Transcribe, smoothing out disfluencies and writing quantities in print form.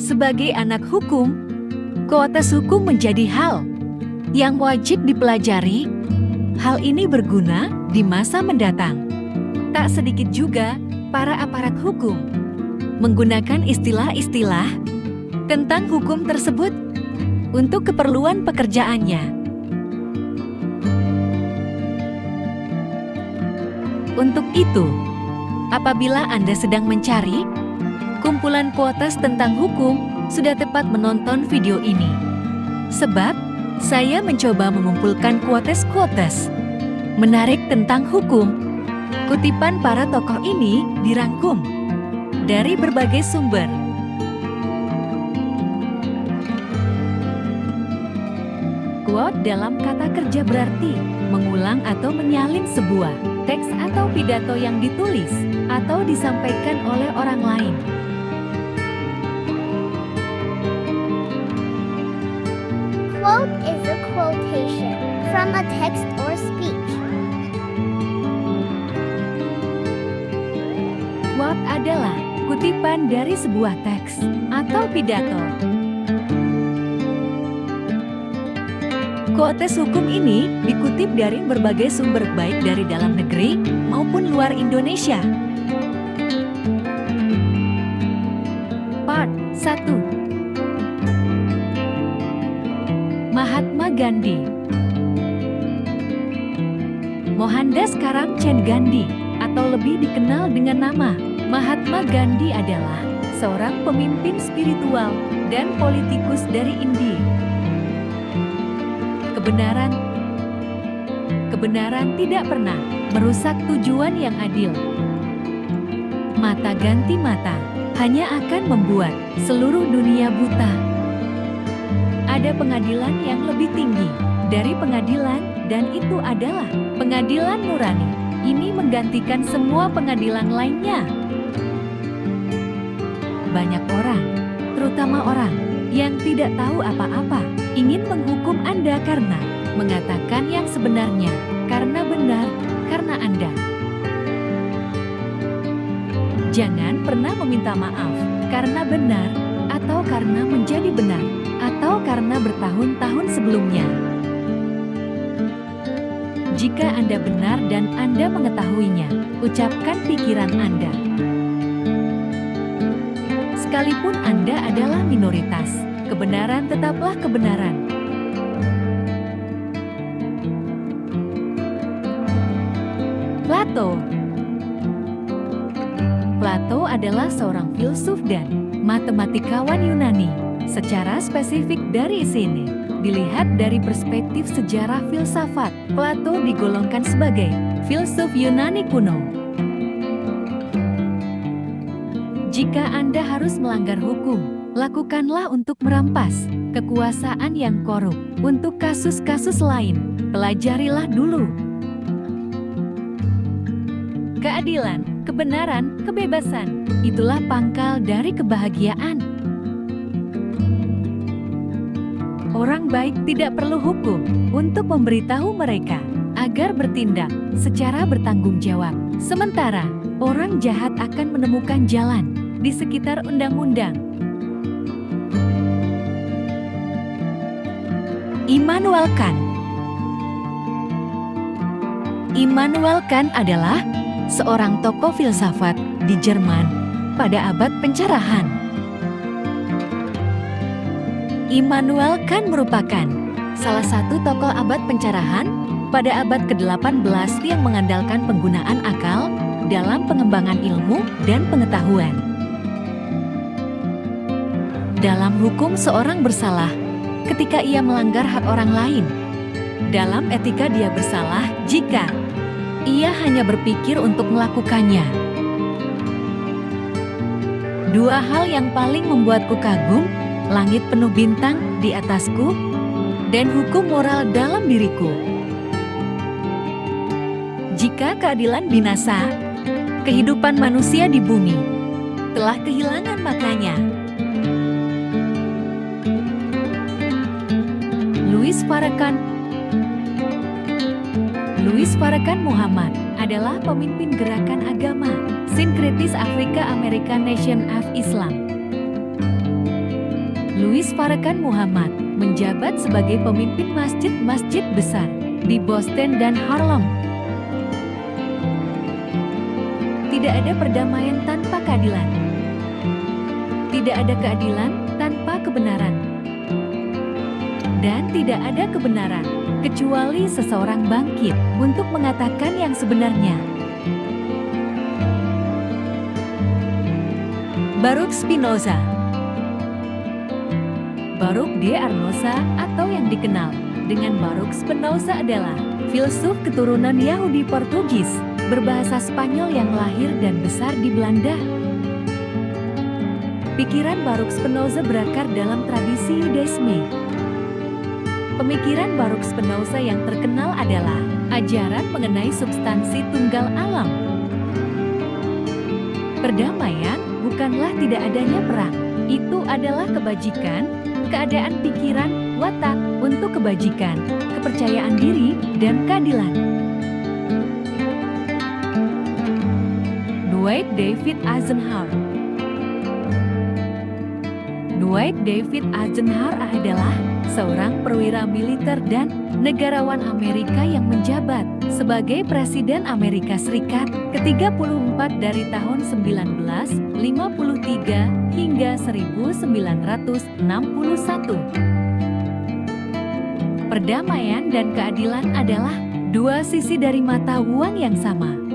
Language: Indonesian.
Sebagai anak hukum, kuotas hukum menjadi hal yang wajib dipelajari. Hal ini berguna di masa mendatang. Tak sedikit juga para aparat hukum menggunakan istilah-istilah tentang hukum tersebut untuk keperluan pekerjaannya. Untuk itu, apabila Anda sedang mencari kumpulan kuotas tentang hukum, sudah tepat menonton video ini. Sebab, saya mencoba mengumpulkan kuotas-kuotas menarik tentang hukum. Kutipan para tokoh ini dirangkum dari berbagai sumber. Quote dalam kata kerja berarti mengulang atau menyalin sebuah teks atau pidato yang ditulis atau disampaikan oleh orang lain. Quote is a quotation from a text or speech. Quote adalah kutipan dari sebuah teks atau pidato. Kuotas hukum ini dikutip dari berbagai sumber baik dari dalam negeri maupun luar Indonesia. Part 1. Mahatma Gandhi. Mohandas Karamchand Gandhi atau lebih dikenal dengan nama Mahatma Gandhi adalah seorang pemimpin spiritual dan politikus dari India. Kebenaran tidak pernah merusak tujuan yang adil. Mata ganti mata hanya akan membuat seluruh dunia buta. Ada pengadilan yang lebih tinggi dari pengadilan, dan itu adalah pengadilan nurani. Ini menggantikan semua pengadilan lainnya. Banyak orang, terutama orang yang tidak tahu apa-apa, ingin menghukum Anda karena mengatakan yang sebenarnya, karena benar, karena Anda. Jangan pernah meminta maaf karena benar, atau karena menjadi benar, atau karena bertahun-tahun sebelumnya. Jika Anda benar dan Anda mengetahuinya, ucapkan pikiran Anda. Sekalipun Anda adalah minoritas, kebenaran tetaplah kebenaran. Plato adalah seorang filsuf dan matematikawan Yunani. Secara spesifik dari sini, dilihat dari perspektif sejarah filsafat, Plato digolongkan sebagai filsuf Yunani kuno. Jika Anda harus melanggar hukum, lakukanlah untuk merampas kekuasaan yang korup. Untuk kasus-kasus lain, pelajarilah dulu. Keadilan, kebenaran, kebebasan, itulah pangkal dari kebahagiaan. Orang baik tidak perlu hukum untuk memberitahu mereka agar bertindak secara bertanggung jawab. Sementara, orang jahat akan menemukan jalan di sekitar undang-undang. Immanuel Kant. Immanuel Kant adalah seorang tokoh filsafat di Jerman pada abad pencerahan. Immanuel Kant merupakan salah satu tokoh abad pencerahan pada abad ke-18 yang mengandalkan penggunaan akal dalam pengembangan ilmu dan pengetahuan. Dalam hukum, seorang bersalah ketika ia melanggar hak orang lain. Dalam etika, dia bersalah jika ia hanya berpikir untuk melakukannya. Dua hal yang paling membuatku kagum, langit penuh bintang di atasku, dan hukum moral dalam diriku. Jika keadilan binasa, kehidupan manusia di bumi telah kehilangan maknanya. Louis Farrakhan Muhammad adalah pemimpin gerakan agama sinkretis Afrika American Nation of Islam. Louis Farrakhan Muhammad menjabat sebagai pemimpin masjid-masjid besar di Boston dan Harlem. Tidak ada perdamaian tanpa keadilan. Tidak ada keadilan tanpa kebenaran. Dan tidak ada kebenaran kecuali seseorang bangkit untuk mengatakan yang sebenarnya. Baruch Spinoza. Baruch de Arnosa atau yang dikenal dengan Baruch Spinoza adalah filsuf keturunan Yahudi Portugis berbahasa Spanyol yang lahir dan besar di Belanda. Pikiran Baruch Spinoza berakar dalam tradisi Yudaisme. Pemikiran Baruch Spinoza yang terkenal adalah ajaran mengenai substansi tunggal alam. Perdamaian bukanlah tidak adanya perang, itu adalah kebajikan, keadaan pikiran, watak untuk kebajikan, kepercayaan diri, dan keadilan. Dwight David Eisenhower. Dwight David Eisenhower adalah seorang perwira militer dan negarawan Amerika yang menjabat sebagai Presiden Amerika Serikat ke-34 dari tahun 1953 hingga 1961. Perdamaian dan keadilan adalah dua sisi dari mata uang yang sama.